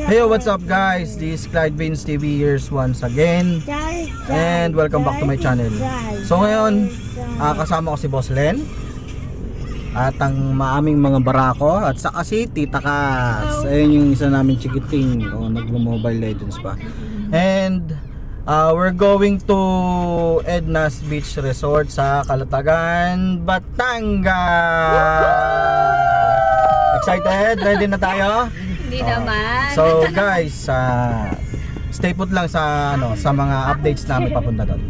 Hey, what's up guys? This is Clyde Vince TV here once again. And welcome back to my channel. So ngayon, kasama ko si Boss Len at ang maaming mga barako at saka si Tita Kas. Ayun yung isa namin chikiting, nagmo-Mobile Legends pa. And we're going to Edna's Beach Resort sa Calatagan, Batangas. Excited? Ready na tayo? Hindi naman. So guys, stay put lang sa sa mga updates namin papunta doon.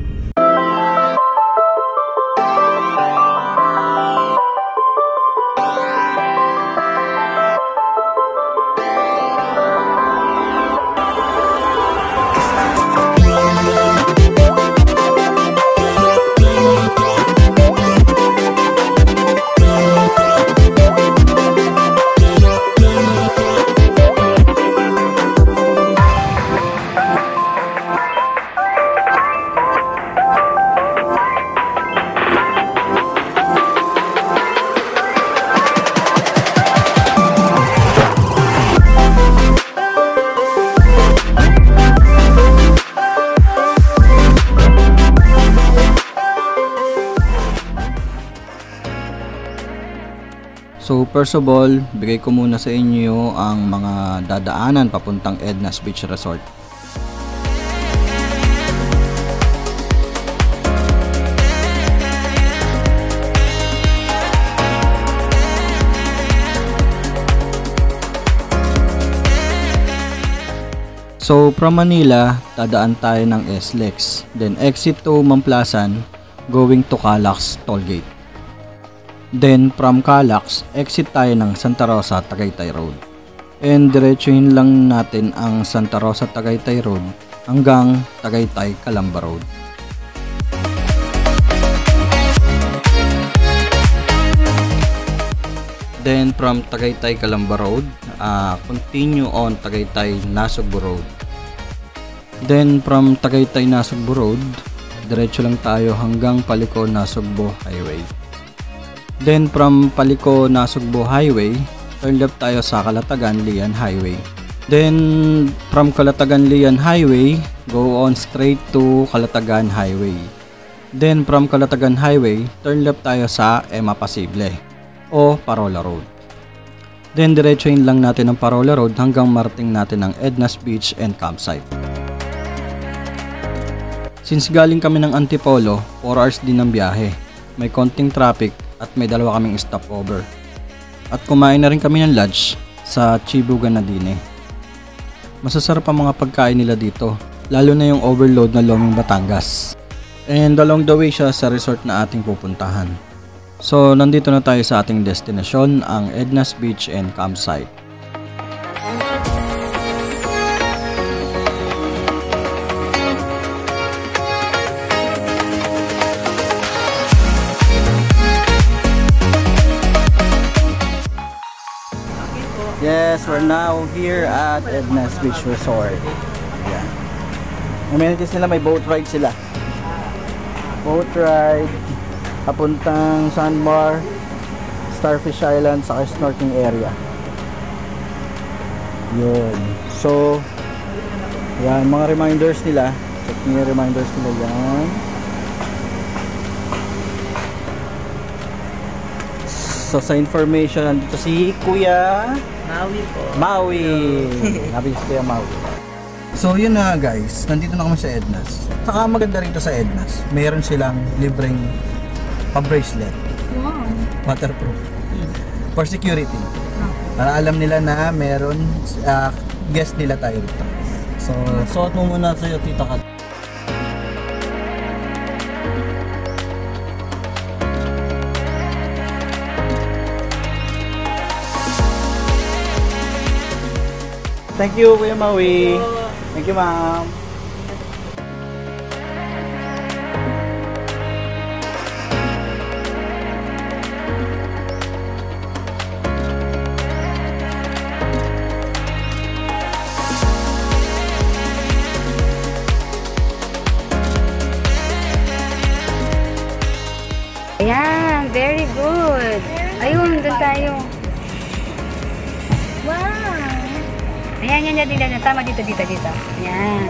So first of all, bigay ko muna sa inyo ang mga dadaanan papuntang Edna's Beach Resort. So from Manila, dadaan tayo ng SLEX, then exit to Mamplasan, going to Calax Tollgate. Then from Calax, exit tayo ng Santa Rosa Tagaytay Road. And diretsuhin lang natin ang Santa Rosa Tagaytay Road hanggang Tagaytay Calamba Road. Then from Tagaytay Calamba Road, continue on Tagaytay Nasugbu Road. Then from Tagaytay Nasugbu Road, diretso lang tayo hanggang Paliko Nasugbu Highway. Then from Paliko Nasugbu Highway, turn left tayo sa Calatagan Lian Highway. Then from Calatagan Lian Highway, go on straight to Calatagan Highway. Then from Calatagan Highway, turn left tayo sa Ema Pasible o Parola Road. Then diretsuhin lang natin ang Parola Road hanggang marating natin ang Edna's Beach and Campsite. Since galing kami ng Antipolo, 4 hours din ang biyahe. May konting traffic at may dalawa kaming stopover. At kumain na rin kami ng lunch sa Chibu Ganadine. Masasarap ang mga pagkain nila dito, lalo na yung overload na Loming Batangas. And along the way siya sa resort na ating pupuntahan. So nandito na tayo sa ating destinasyon, ang Edna's Beach and Campsite. Yes, we're now here at Edna's Beach Resort. Yeah. Amenities nila, may boat ride sila. Boat ride papuntang Sandbar, Starfish Island, saka snorkeling area. Yun. So, yan, mga reminders nila. Check nyo yung reminders nila yan. So, sa information, nandito si Kuya Maui po. Maui. Nabis ko yung Maui. So yun na guys, nandito na kami sa Edna's. Saka maganda rito sa Edna's, mayroon silang libreng pa-bracelet. Wow. Waterproof. For security. Para alam nila na meron guest nila tayo rito. So suot mo muna sa'yo, Tita Kat. Thank you, Kuya Maui. Thank you, ma'am. Ayan, very good. Ayun, doon tayo. Wow. Ayan, yan, yan. Tama dito. Ayan.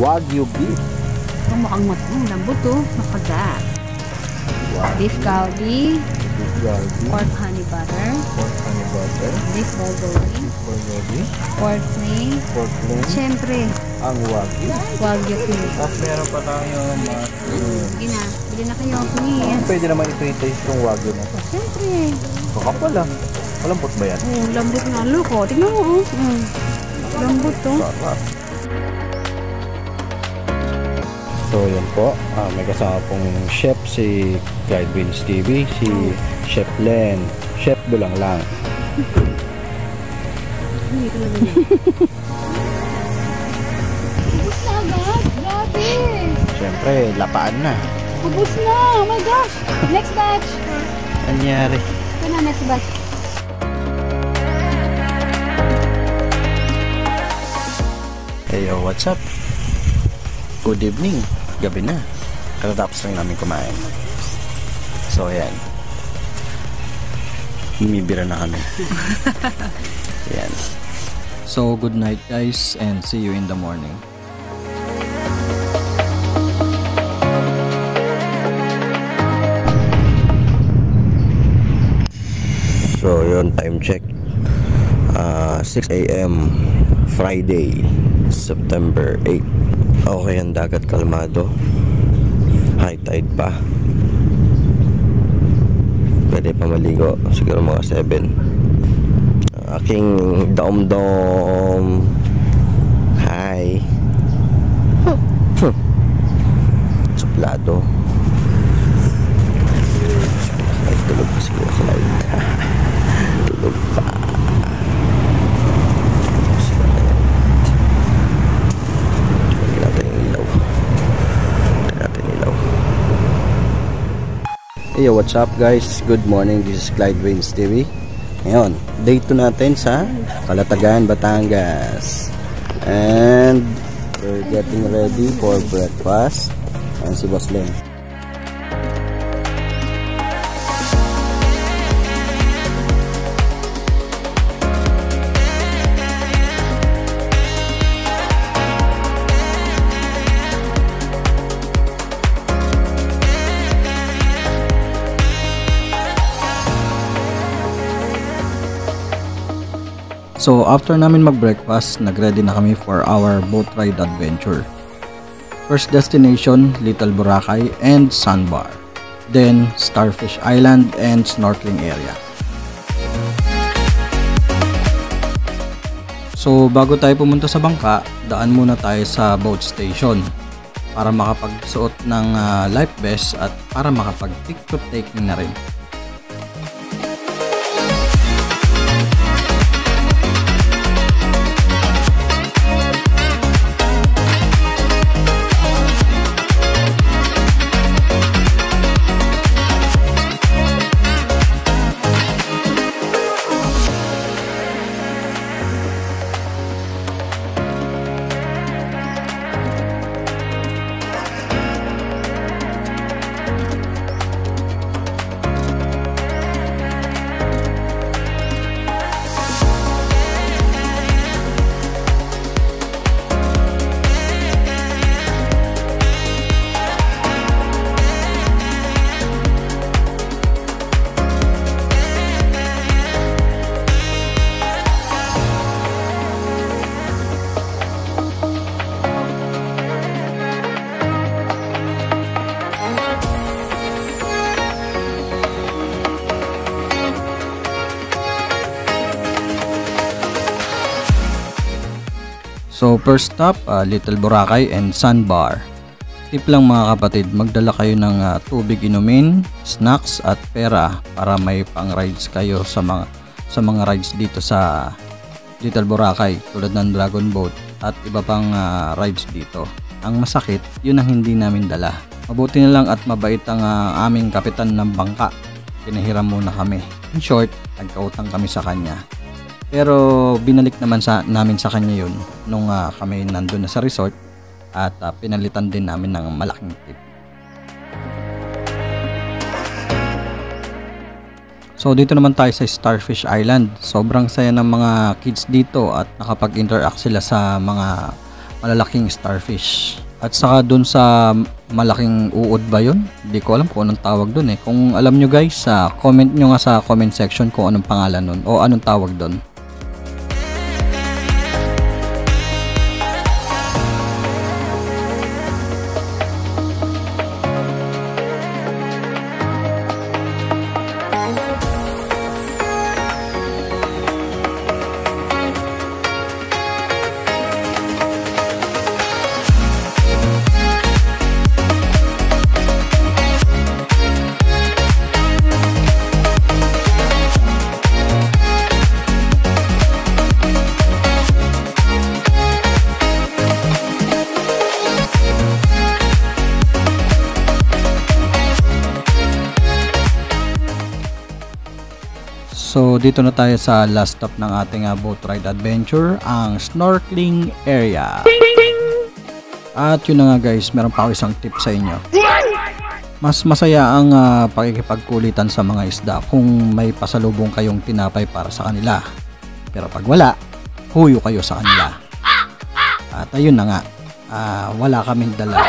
Wagyu beef. Ang mukhang lambot to. Makagat. Beef galbi. Pork honey butter. Beef bulgogi. Pork wing. Siyempre. Ang wagyu. Wagyu beef. At meron pa tayo Sige na. Bili na kayo, please. pwede naman ito-taste yung wagyu na. Siyempre. Kakapal ah. Malambot ba yan? Oh, lambot nga. Loko. Tignan mo. Lambot to. Sarap. So yan po, may kasama pong chef si Clyde Wins TV, si Chef Len, Chef Bulang lang. Hindi talaga niya. Ubus na agad. Grabe. Siyempre, lapaan na. Ubus na. Oh my gosh. Next batch. Anyari? Ito na, next batch. Hey yo, what's up? Good evening. Gabi na. Katatapos lang namin kumain. So, ayan. Mimibira na kami. Ayan. So, good night guys and see you in the morning. So, yun, time check. 6 AM Friday, September 8. Okay, ang dagat kalmado. High tide pa. Pwede pa maligo. Siguro mga 7. Aking dom-dom. Hi. Suplado. Ay, tulog pa siguro sa light. Tulog pa. Hey, what's up guys? Good morning. This is Clyde Wins TV. Ngayon, day 2 natin sa Calatagan, Batangas. And we're getting ready for breakfast. Ayan si Boss Len. So after namin mag-breakfast, nag-ready na kami for our boat ride adventure. First destination, Little Boracay and Sandbar. then Starfish Island and snorkeling area. So bago tayo pumunta sa bangka, daan muna tayo sa boat station para makapagsuot ng life vest at para makapag picture taking na rin. So first stop, Little Boracay and Sandbar. Tip lang mga kapatid, magdala kayo ng tubig inumin, snacks at pera para may pang rides kayo sa mga rides dito sa Little Boracay tulad ng Dragon Boat at iba pang rides dito. Ang masakit, yun ang hindi namin dala. Mabuti na lang at mabait ang aming kapitan ng bangka. Pinahiram muna kami. In short, nagkautang kami sa kanya. Pero binalik naman namin sa kanya yun nung kami nandun na sa resort at pinalitan din namin ng malaking tip. So dito naman tayo sa Starfish Island. Sobrang saya ng mga kids dito at nakapag-interact sila sa mga malalaking starfish. At saka dun sa malaking uod ba yun? Hindi ko alam kung anong tawag dun eh. Kung alam nyo guys, comment nyo nga sa comment section kung anong pangalan nun o anong tawag dun. So dito na tayo sa last stop ng ating boat ride adventure, ang snorkeling area. At yun na nga guys, meron pa ako isang tip sa inyo. Mas masaya ang pakikipagkulitan sa mga isda kung may pasalubong kayong tinapay para sa kanila. Pero pag wala, huyo kayo sa kanila. At ayun na nga, wala kaming dala.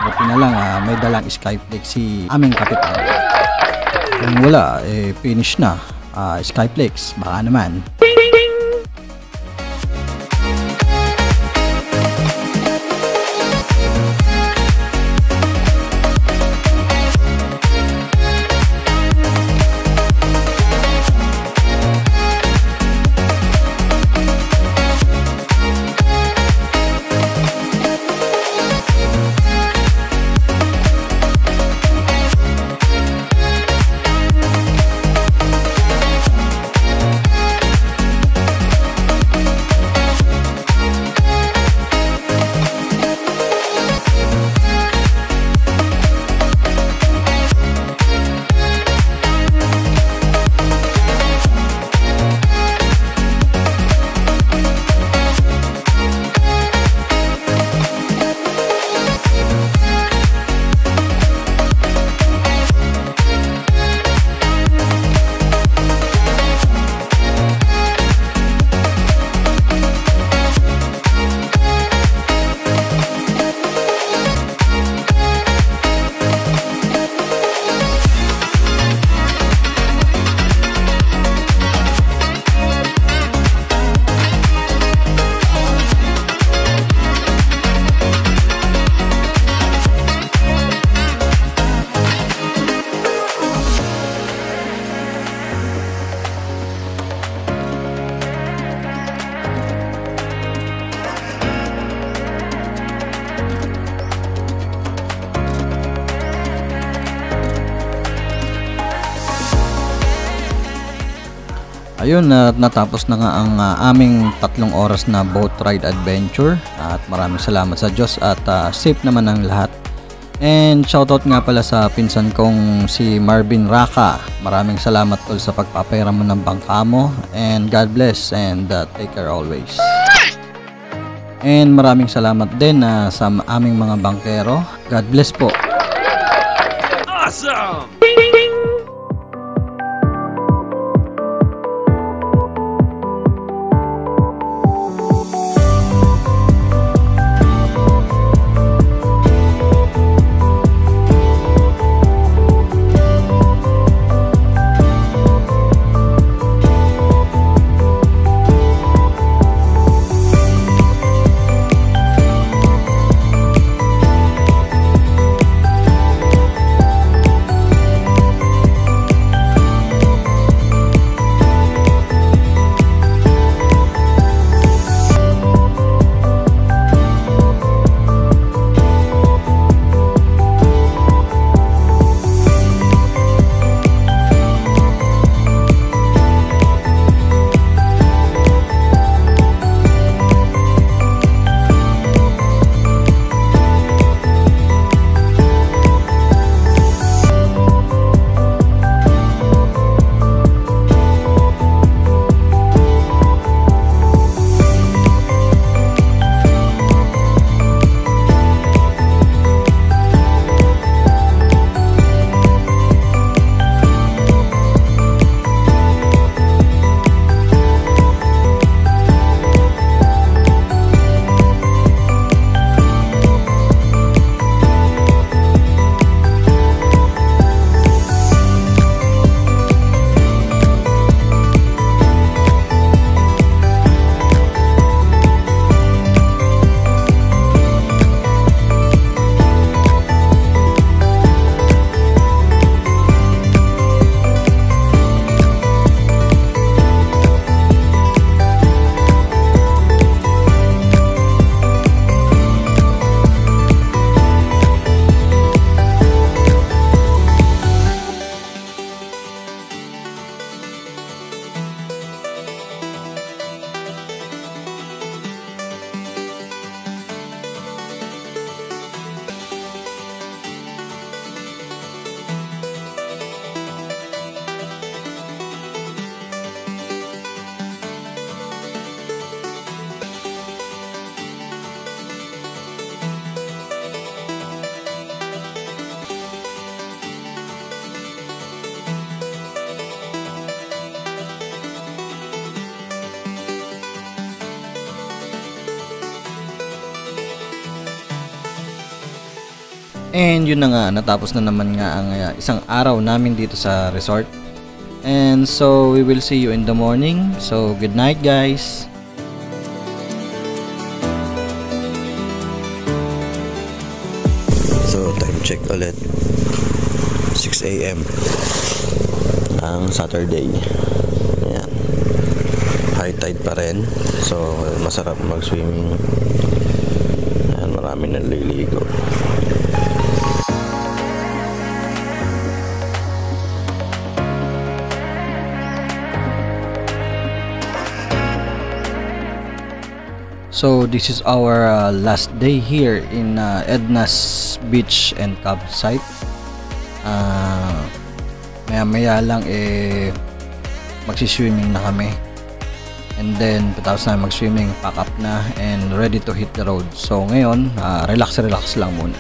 Buti na lang may dalang Skyflex si aming kapitan. Kung wala, finish na. Skyflex, baka naman. ayun, natapos na nga ang aming 3 oras na boat ride adventure at maraming salamat sa Diyos at safe naman ang lahat. And shoutout nga pala sa pinsan kong si Marvin Raka. Maraming salamat tol sa pagpapairam mo ng bangka mo, and God bless and take care always. And maraming salamat din sa aming mga bangkero. God bless po. Awesome! And yun na nga, natapos na naman nga ang isang araw namin dito sa resort. And so we will see you in the morning. So good night guys. So time check ulit, 6 AM ang Saturday. Ayan, high tide pa rin, so masarap mag swimming. Ayan, marami naliligo. So this is our last day here in Edna's Beach and Campsite. Maya lang magsiswimming na kami. And then patapos na mag-swimming, pack up na and ready to hit the road. So ngayon, relax lang muna.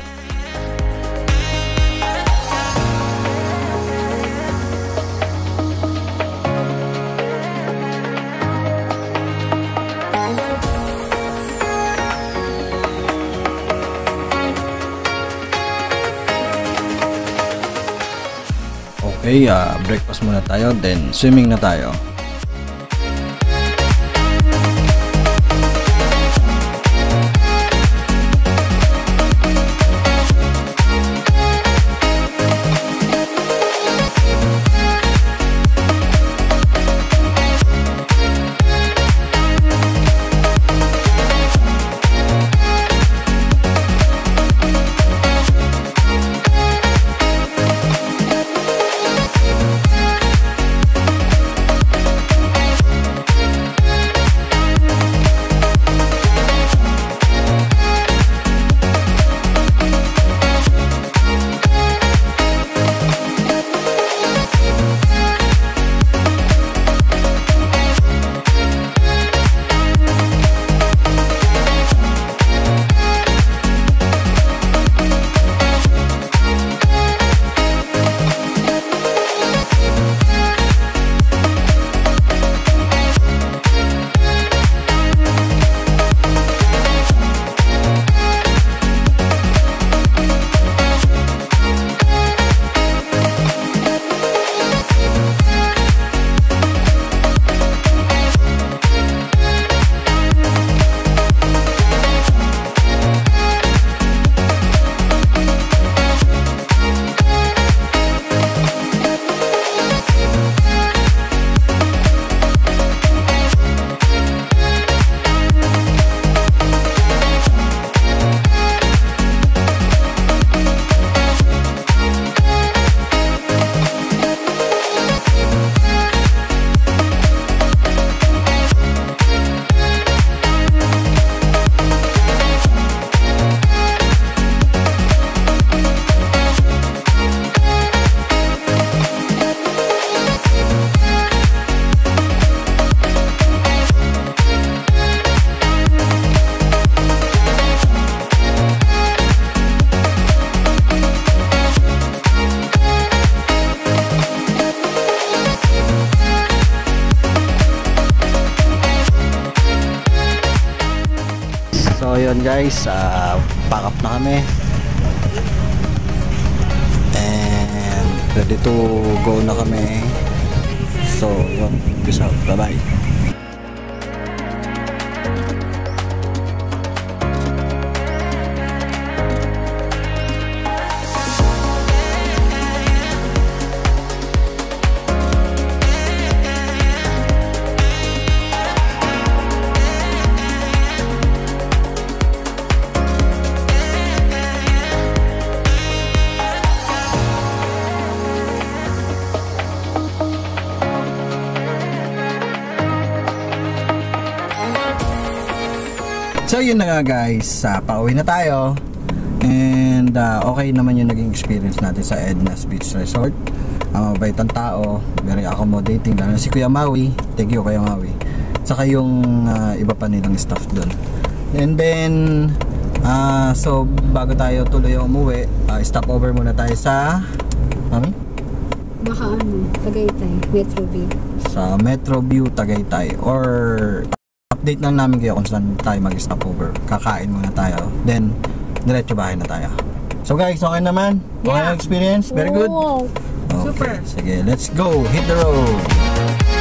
Okay, breakfast muna tayo, then swimming na tayo. yun guys, pack up na kami. And ready to go na kami. So, yun. Peace out. Bye-bye. So yun na nga guys, pauwi na tayo. And okay naman yung naging experience natin sa Edna's Beach Resort. Mabait ang tao, very accommodating, lalo na si Kuya Maui. Thank you Kuya Maui. Saka yung iba pa nilang staff doon. And then so bago tayo tuloy umuwi, stop over muna tayo sa Mami? Baka Tagaytay, Metro View. Sa Metro View Tagaytay, or update lang namin kayo kung saan tayo mag-stop over. Kakain muna tayo, then diretso bahay na tayo. So guys, okay naman? Okay ang experience? Very good? Wow. Okay, Super. sige, let's go, hit the road.